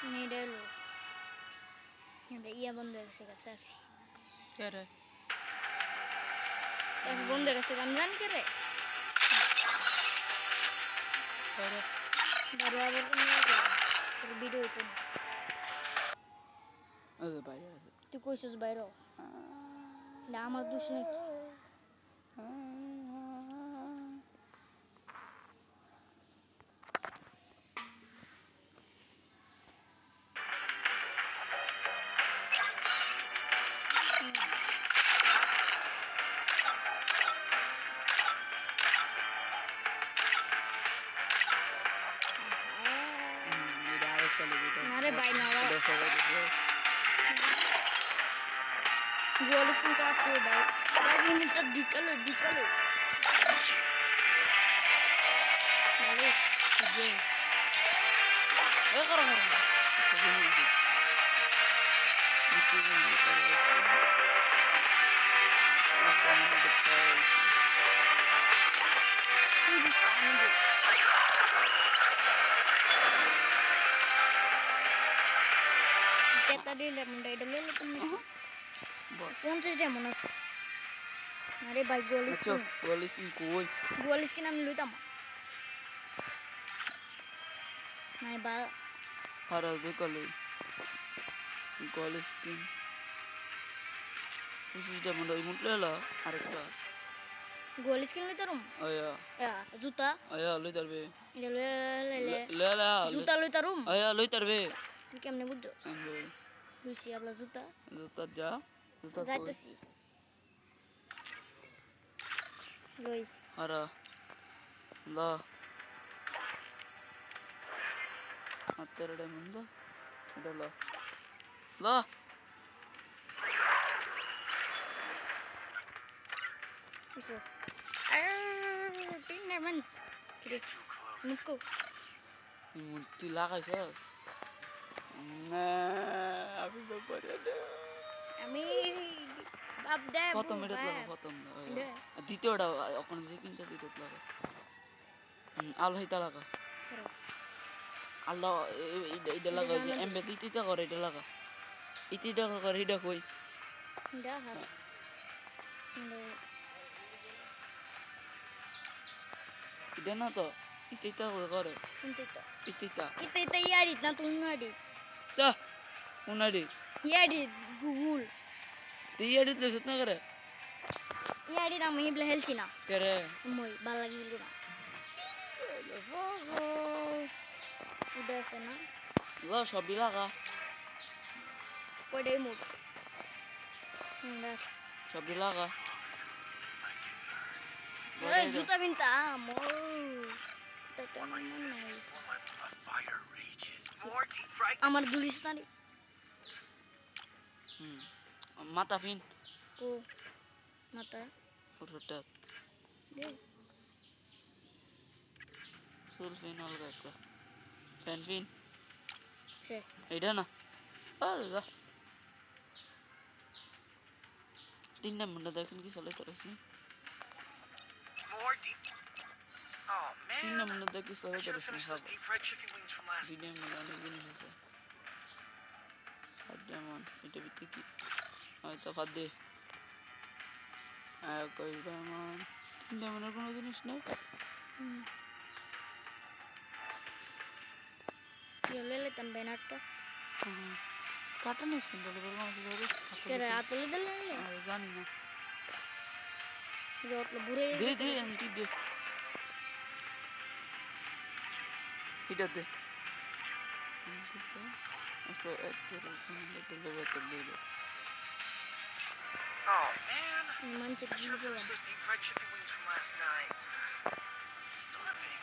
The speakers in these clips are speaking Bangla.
এটা হলো ইয়া বন্ধ হয়ে গেছে সাফি কে রে সাফি বন্ধ হয়ে গেছে আমি জানি কে রে বাইরে আবার কোনো ভিডিও হইতো না বাইরে তুই কইছিস বাইরে না আমার দোষ নাকি আরে ভাই না গোয়ালিস কিন্তু আছে ভাই ভাই ইমিটটা বিকালে আরে যে এ করো তুই দিস আমি দিই কেতা দিলে মুন্ডা এটা লেলো তুমি ফোন থেকে যেমন আছে আরে ভাই গোয়ালিস কই গোয়ালিস কিনা আমি লইতাম নাই বা হারা দেখালো গোয়ালিস কিন পুসিটা মন্ডা ইমুটলেলা আরেকটা গোয়ালিস কিন লইতারুম আয়া জুতা আয়া লই তারবে এটা লে লেলা জুতা লইতারুম আয়া লই তারবে তুই কেমনে বুঝছো লইছি আপলা জুতা জুতা যা জুতা যাইতেছি লই হারা লা ಮತ್ತೆರಡೆ ಮುಂದೆ ಇದಲ್ಲ ಲಾ Eso. Tingnan man. Kiri. Muko. ಈ ಮುಟ್ಟಿ ಲಾಗಾಯ್ಸಸ್ না আমি ব্যাপারে না আমি বাপ দে প্রথম এটা লাগা প্রথম দ্বিতীয়টা এখন যে কিনতে দিতে লাগা আলো হইতা লাগা আল্লাহ এটা লাগা যে এমবে দিতে করে এটা লাগা ইতিটা করে এটা কই দা হাত এটা না তো ইতিটা করে ইতিটা ইয়ারি না তুমি মারি তা উনারি ইয়ারি গুগল তুই ইয়ারি তো সত্য করে ইয়ারি না আমি বলে হেলছি না করে মই ভালো লাগিছিল না উদা আছে না লা সবই লাগা পড়ে মুখ সবই লাগা এই জুতা বিনতা মো এটা আমার মন নাই আমার গুলিস্তানি মাথা ফিন কো মাথা পুরোটা দে সুল ফিন অলগা একটা ফ্যান ফিন সে এইটা না আরে যা তিনটা মুন্ডা দেখেন কি চলে তোরস নি তিনটা মুন্ডা দেখি চলে তোরস নি সব ভিডিও মিলে অনেক জিনিস আছে সাত যেমন এটা ভিতরে কি হয়তো খাদ্য কই যেমন তিনটা মনের কোনো জিনিস নেই লেলে también harto কাটা নেই সিঙ্গেল এবার কোন আছে que era atole de lele জানি না yo otro bure দে এন্টি দে এটা দে একটা একটা দে Oh man, manche I should have finished those deep fried chicken wings from last night. I'm starving.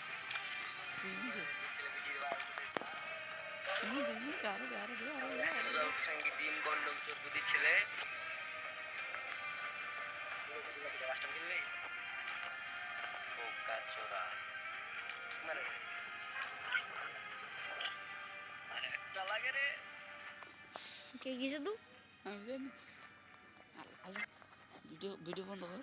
দে ডিম বন্ডম চোর বুদ্ধি ছেলে চোরা মানে একটা লাগে রে কে গেছে তুই আমি জানি ভিডিও বন্ধ কর